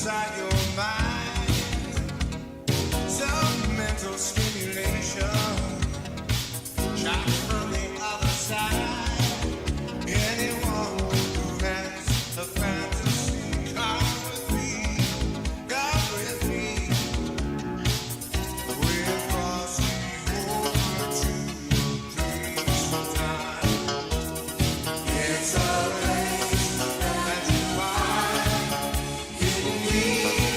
inside your mind. Some mental stimulation. Shot from the other side. Anyone who has a fantasy, come with me, come with me. We'll cross over to a peaceful time. It's a place that you find hidden deep.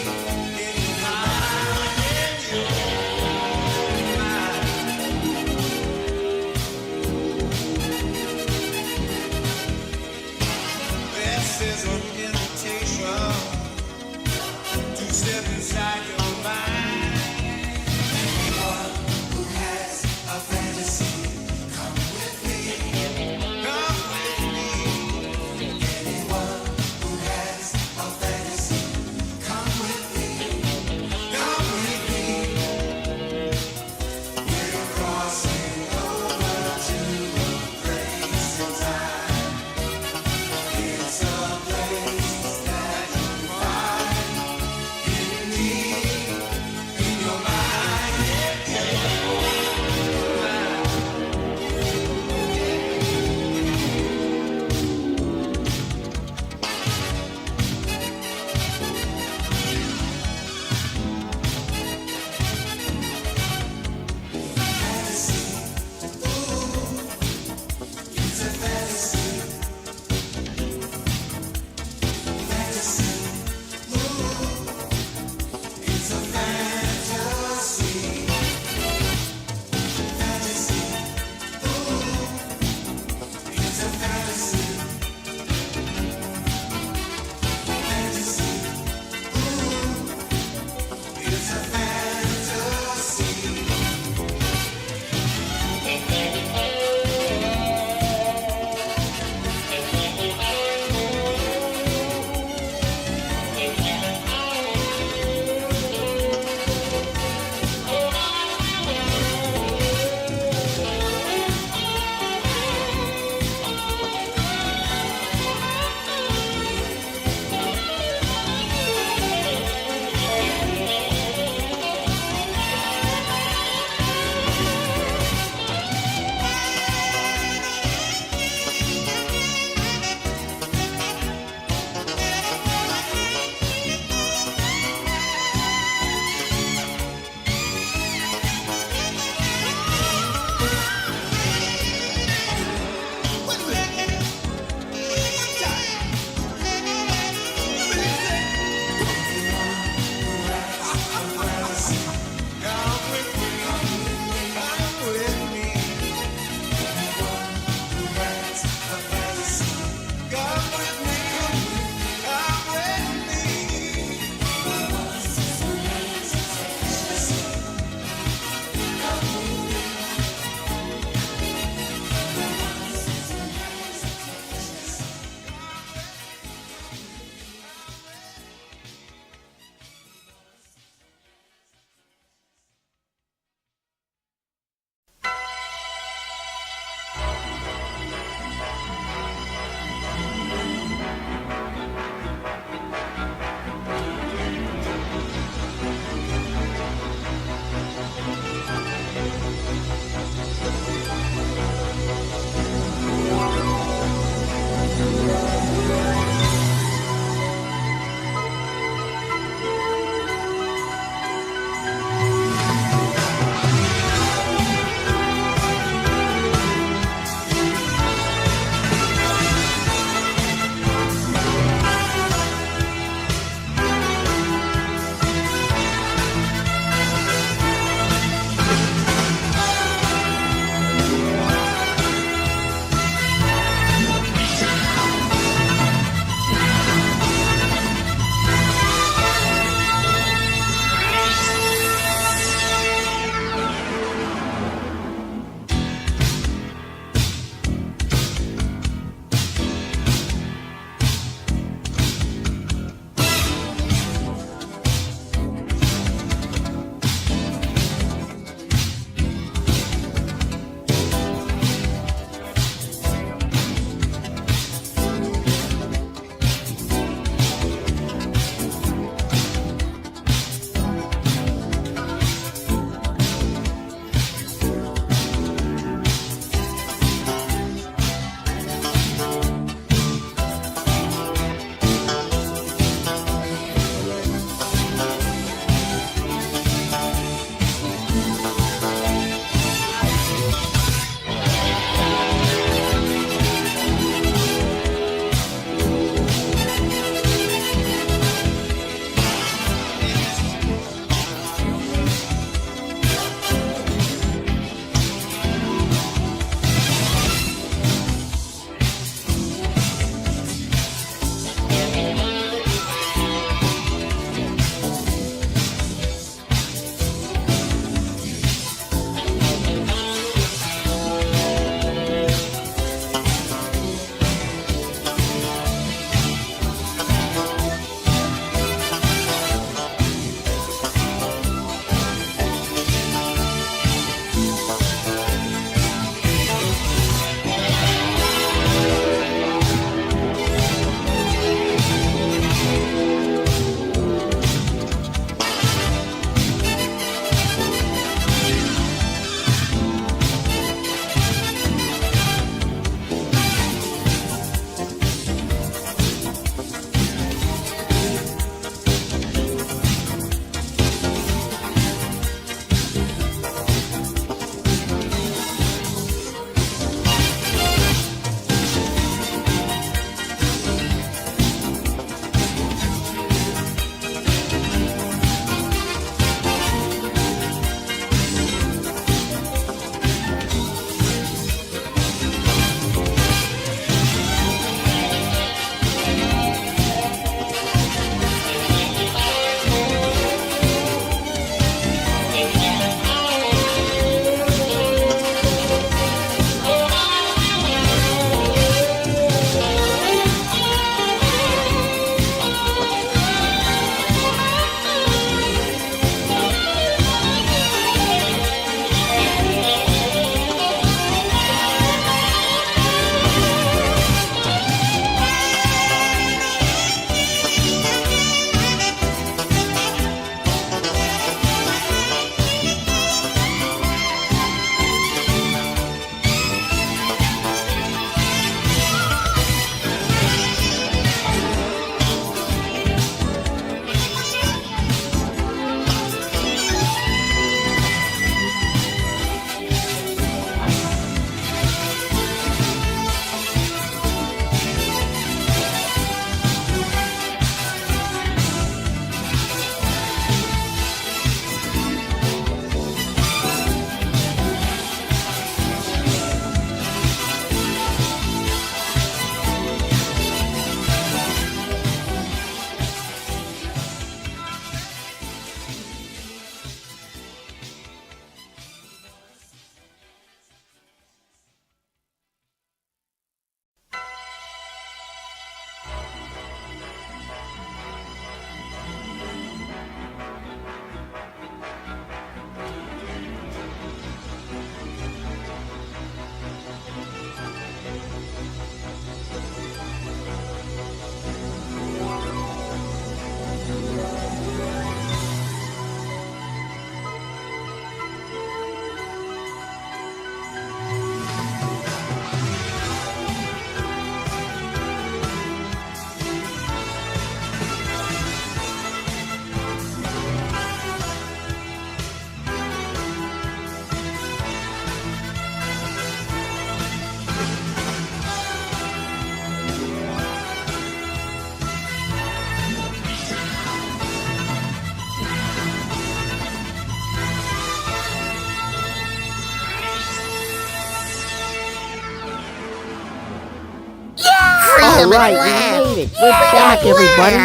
All right, we made it. We're back, everybody.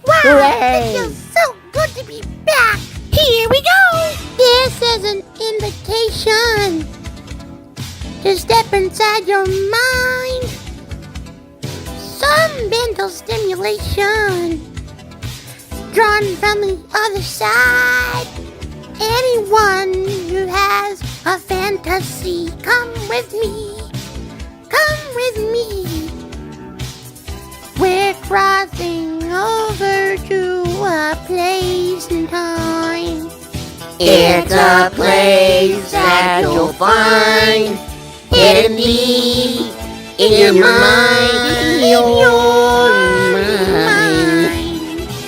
Wow, Hooray! it feels so good to be back. Here we go. This is an invitation to step inside your mind. Some mental stimulation drawn from the other side. Anyone who has a fantasy, come with me. Come with me. We're crossing over to a place and time. It's a place that you'll find hidden deep in your mind. In your mind.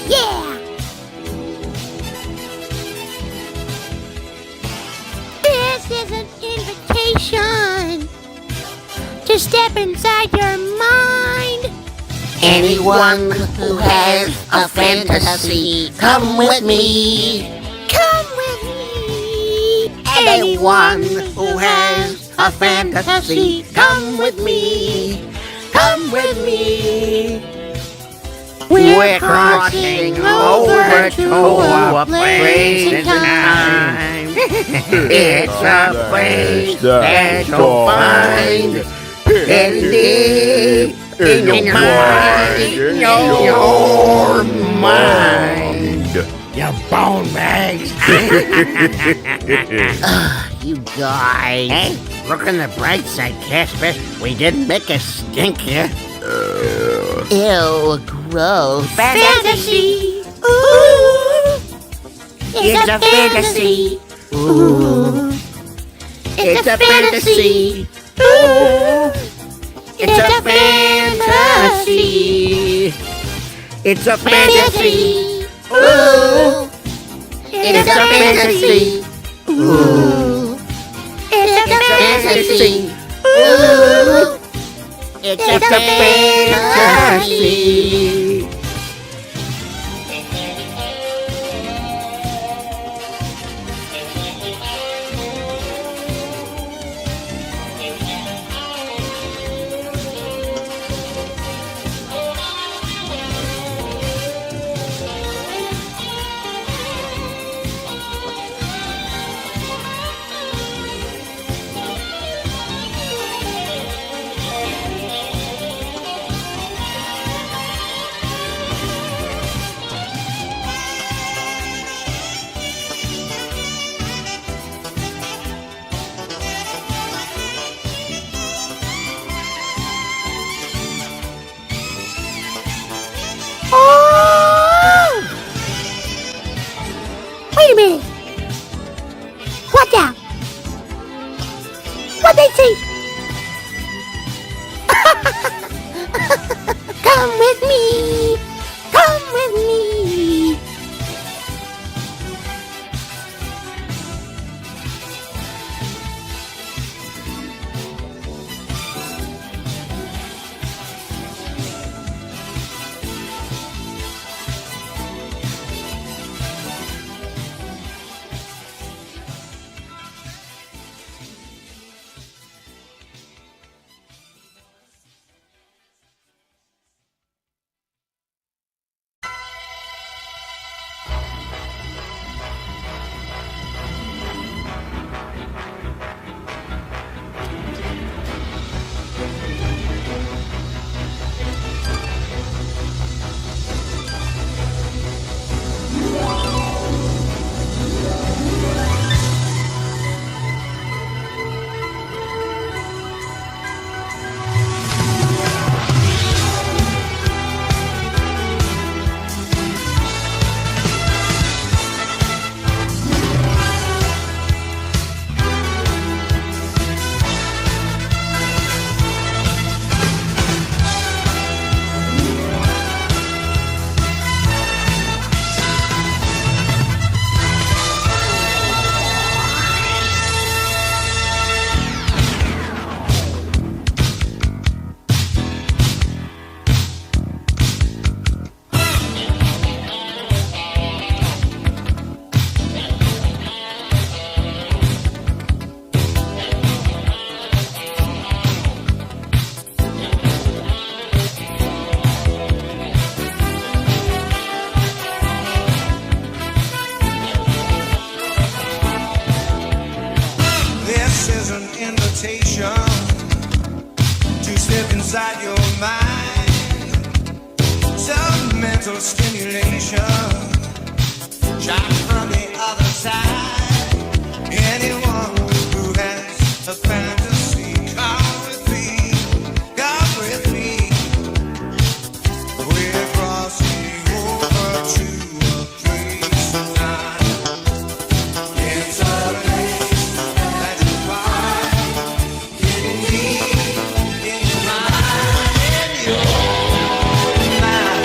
Yeah. This is an invitation to step inside your mind. Anyone who has a fantasy, come with me. Come with me. Anyone who has a fantasy, come with me. Come with me. We're crossing over to a place and time. It's a place that you'll find hidden deep in your mind. In your mind. You bone bags. You guys. Hey, look on the bright side, Casper. We didn't make a stink here. Ew, gross. Fantasy. Ooh. It's a fantasy. Ooh. It's a fantasy. Ooh. It's a fantasy. It's a fantasy. Ooh. It's a fantasy. Ooh. It's a Fantasy. Ooh. It's a fantasy. inside your mind. Some mental stimulation. Shot from the other side. Anyone who has a fantasy, come with me, come with me. We're crossing over to a place of time. It's a place that you find in me, in your mind, in your mind.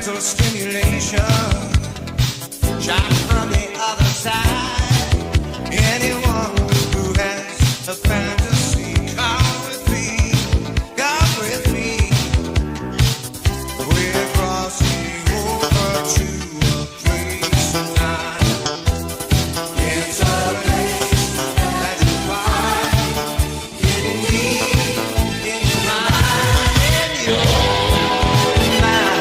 mental stimulation shot from the other side. Anyone who has a fantasy, come with me, come with me. We're crossing over to a place tonight. It's a place that you find hidden deep in your mind, in your mind.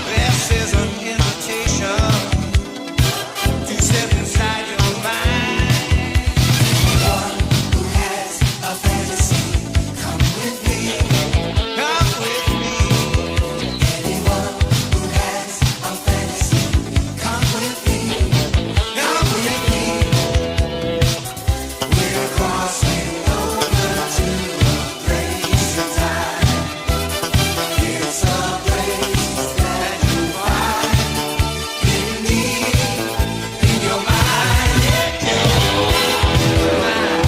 This is an invitation to step inside your mind. One who has a fantasy, come with me, come with me. Anyone who has a fantasy, come with me, come with me. We're crossing over to a place of time. It's a place that you find hidden deep in your mind, in your mind.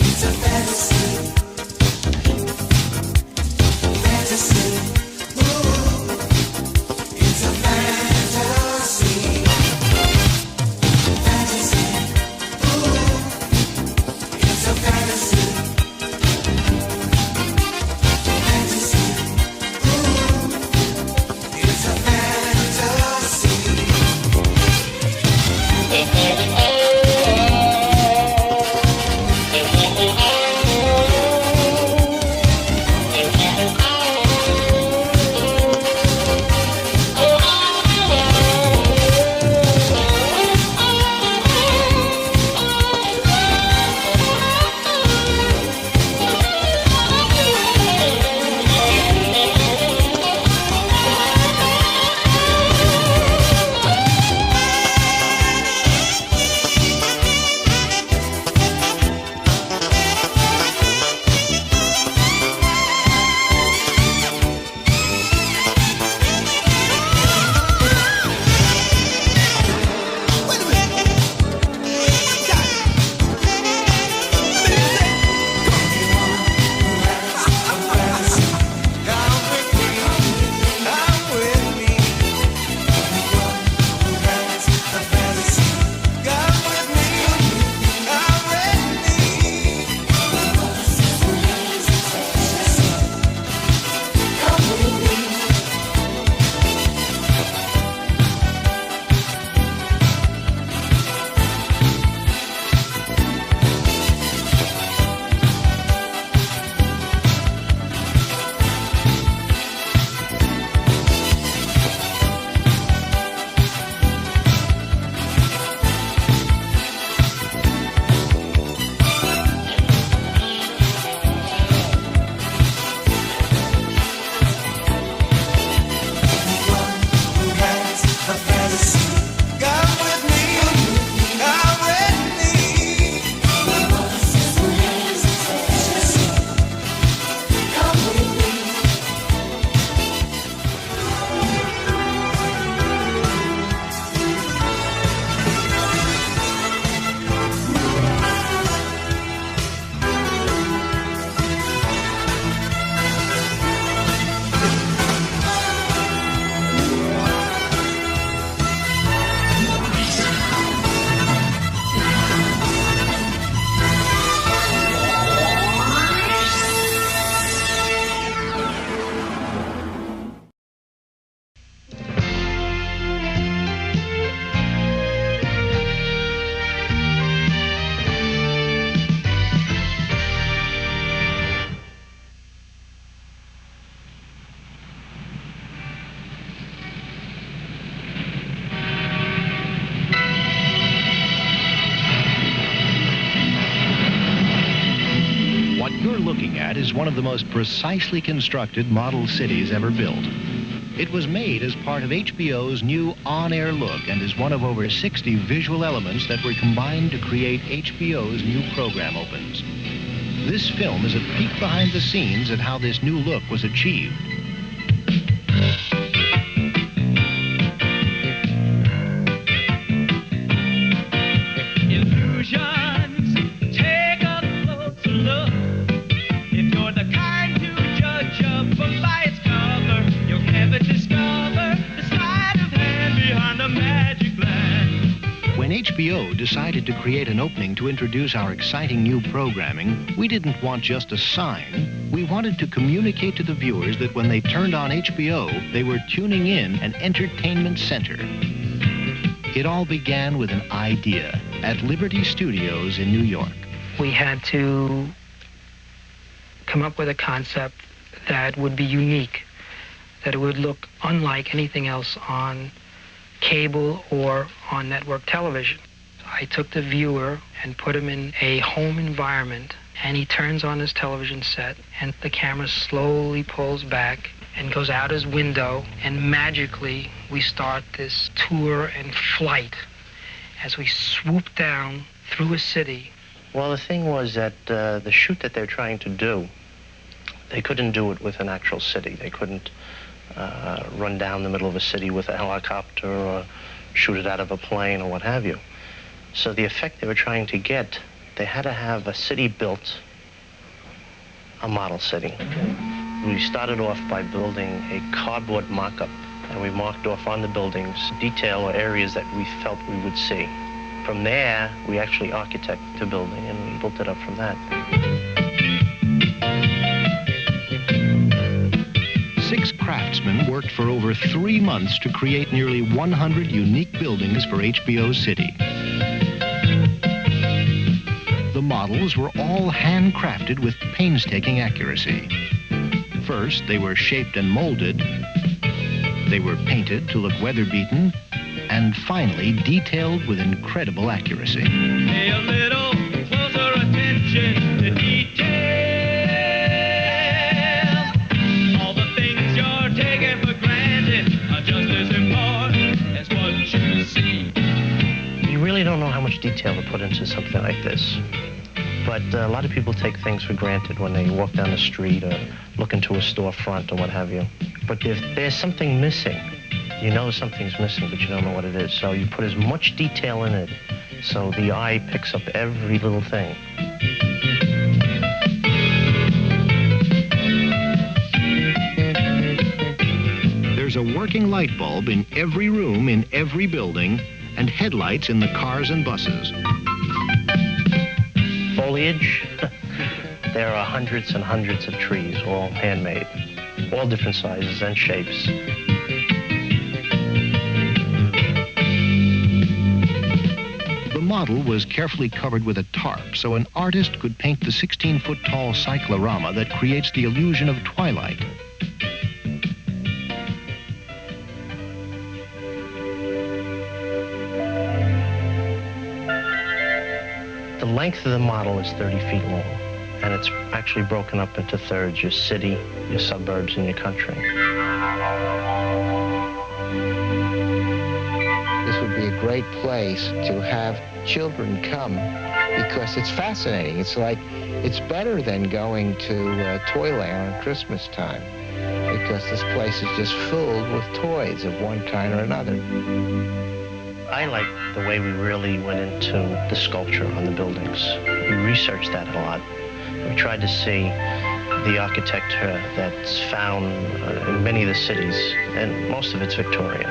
It's a fantasy, fantasy. Ooh, it's a fantasy, fantasy. Ooh, it's a fantasy, fantasy. Ooh, it's a fantasy. of the most precisely constructed model cities ever built. It was made as part of HBO's new on-air look and is one of over 60 visual elements that were combined to create HBO's new program opens. This film is a peek behind the scenes at how this new look was achieved. Illusions, take a closer look. If you're the kind to judge a book by its cover, you'll never discover the sleight of hand behind the magic glass. When HBO decided to create an opening to introduce our exciting new programming, we didn't want just a sign. We wanted to communicate to the viewers that when they turned on HBO, they were tuning in an entertainment center. It all began with an idea at Liberty Studios in New York. We had to come up with a concept that would be unique, that it would look unlike anything else on cable or on network television. I took the viewer and put him in a home environment, and he turns on his television set, and the camera slowly pulls back and goes out his window, and magically we start this tour and flight as we swoop down through a city. Well, the thing was that the shoot that they're trying to do, they couldn't do it with an actual city. They couldn't run down the middle of a city with a helicopter or shoot it out of a plane or what have you. So the effect they were trying to get, they had to have a city built, a model city. We started off by building a cardboard mock-up, and we marked off on the buildings detail or areas that we felt we would see. From there, we actually architected the building, and we built it up from that. 6 craftsmen worked for over 3 months to create nearly 100 unique buildings for HBO City. The models were all handcrafted with painstaking accuracy. First, they were shaped and molded. They were painted to look weather-beaten, and finally detailed with incredible accuracy. Pay a little closer attention to detail. All the things you're taking for granted are just as important as what you see. You really don't know how much detail to put into something like this. But a lot of people take things for granted when they walk down the street or look into a storefront or what have you. But if there's something missing, you know something's missing, but you don't know what it is. So you put as much detail in it so the eye picks up every little thing. There's a working light bulb in every room in every building, and headlights in the cars and buses. Foliage, there are hundreds and hundreds of trees, all handmade, all different sizes and shapes. The model was carefully covered with a tarp so an artist could paint the 16-foot-tall cyclorama that creates the illusion of twilight. The length of the model is 30 feet long, and it's actually broken up into thirds: your city, your suburbs, and your country. This would be a great place to have children come because it's fascinating. It's better than going to Toyland at Christmas time because this place is just filled with toys of one kind or another. I like the way we really went into the sculpture on the buildings. We researched that a lot. We tried to see the architecture that's found in many of the cities, and most of it's Victorian.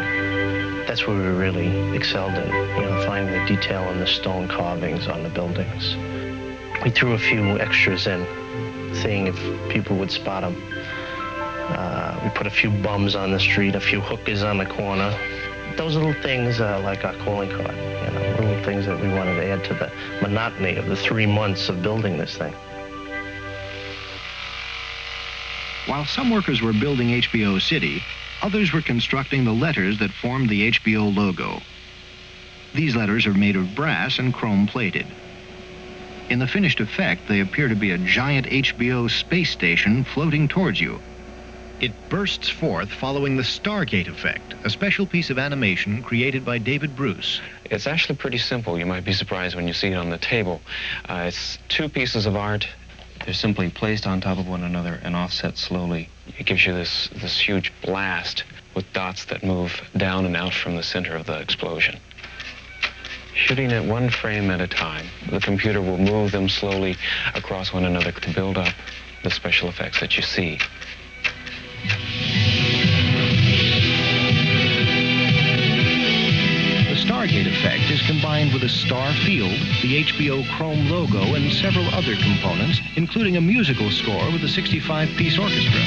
That's where we really excelled in, finding the detail in the stone carvings on the buildings. We threw a few extras in, seeing if people would spot them. We put a few bums on the street, a few hookers on the corner. Those little things like our calling card, little things that we wanted to add to the monotony of the 3 months of building this thing. While some workers were building HBO City, others were constructing the letters that formed the HBO logo. These letters are made of brass and chrome-plated. In the finished effect, they appear to be a giant HBO space station floating towards you. It bursts forth following the Stargate effect, a special piece of animation created by David Bruce. It's actually pretty simple. You might be surprised when you see it on the table. It's two pieces of art. They're simply placed on top of one another and offset slowly. It gives you this huge blast with dots that move down and out from the center of the explosion. Shooting it one frame at a time, the computer will move them slowly across one another to build up the special effects that you see. The Stargate effect is combined with a star field, the HBO Chrome logo, and several other components, including a musical score with a 65-piece orchestra.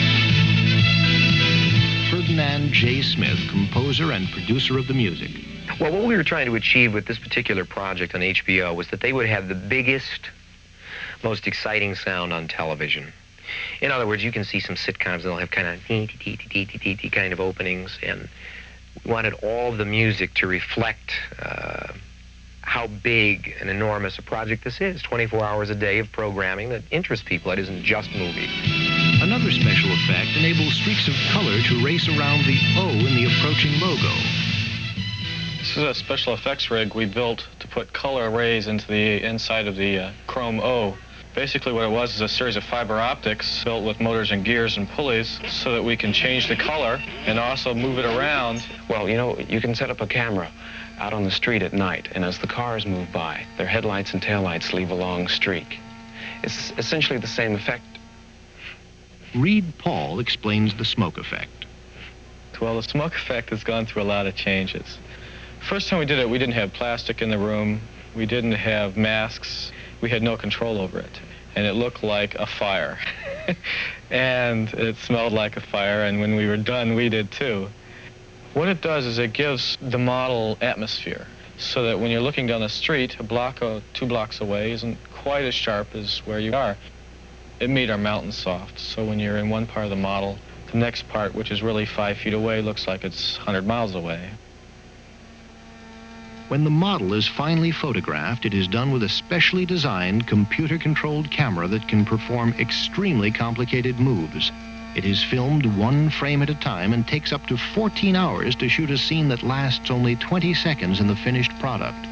Ferdinand J. Smith, composer and producer of the music. Well, what we were trying to achieve with this particular project on HBO was that they would have the biggest, most exciting sound on television. In other words, you can see some sitcoms, and they'll have kind of kind of openings, and we wanted all of the music to reflect how big and enormous a project this is. 24 hours a day of programming that interests people. It isn't just movies. Another special effect enables streaks of color to race around the O in the approaching logo. This is a special effects rig we built to put color arrays into the inside of the Chrome O. Basically what it was is a series of fiber optics built with motors and gears and pulleys so that we can change the color and also move it around. Well, you know, you can set up a camera out on the street at night, and as the cars move by, their headlights and taillights leave a long streak. It's essentially the same effect. Reed Paul explains the smoke effect. Well, the smoke effect has gone through a lot of changes. First time we did it, we didn't have plastic in the room. We didn't have masks. We had no control over it. And it looked like a fire. And it smelled like a fire, and when we were done, we did too. What it does is it gives the model atmosphere, so that when you're looking down the street, a block or 2 blocks away isn't quite as sharp as where you are. It made our mountains soft, so when you're in one part of the model, the next part, which is really 5 feet away, looks like it's 100 miles away. When the model is finally photographed, it is done with a specially designed, computer-controlled camera that can perform extremely complicated moves. It is filmed 1 frame at a time and takes up to 14 hours to shoot a scene that lasts only 20 seconds in the finished product.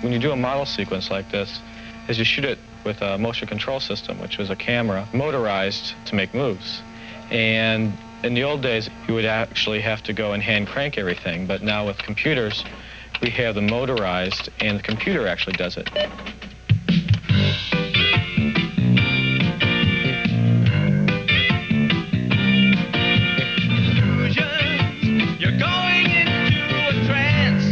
When you do a model sequence like this, is you shoot it with a motion control system, which was a camera motorized to make moves. And in the old days, you would actually have to go and hand crank everything, but now with computers, we have them motorized, and the computer actually does it. You're going into a trance.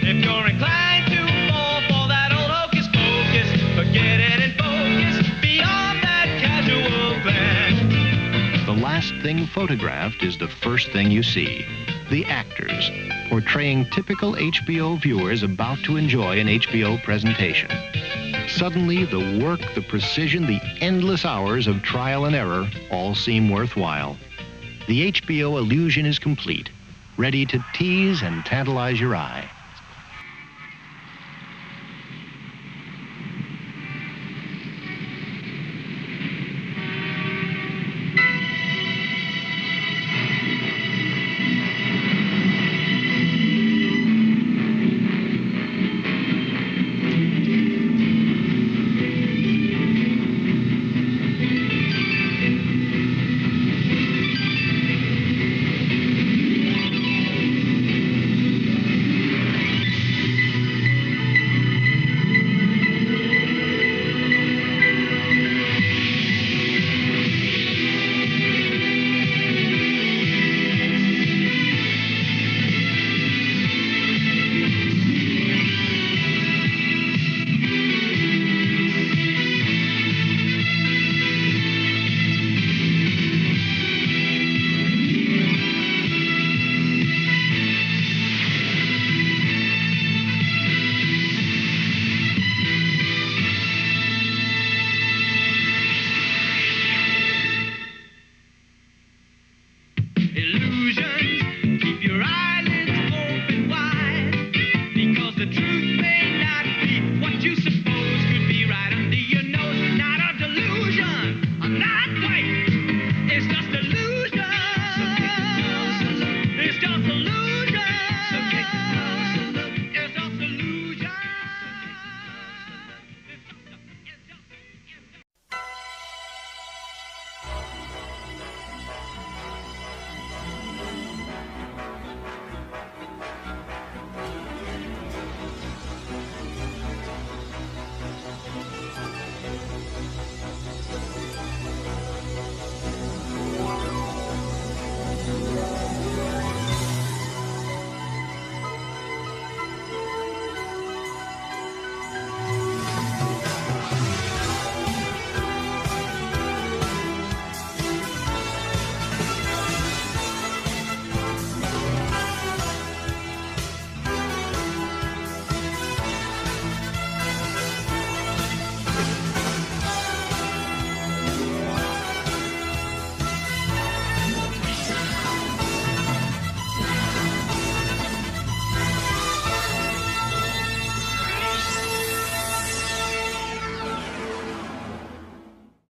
If you're inclined to fall for that old hocus pocus, forget it and focus beyond that casual glance. The last thing photographed is the first thing you see. The actors, portraying typical HBO viewers about to enjoy an HBO presentation. Suddenly, the work, the precision, the endless hours of trial and error all seem worthwhile. The HBO illusion is complete, ready to tease and tantalize your eye.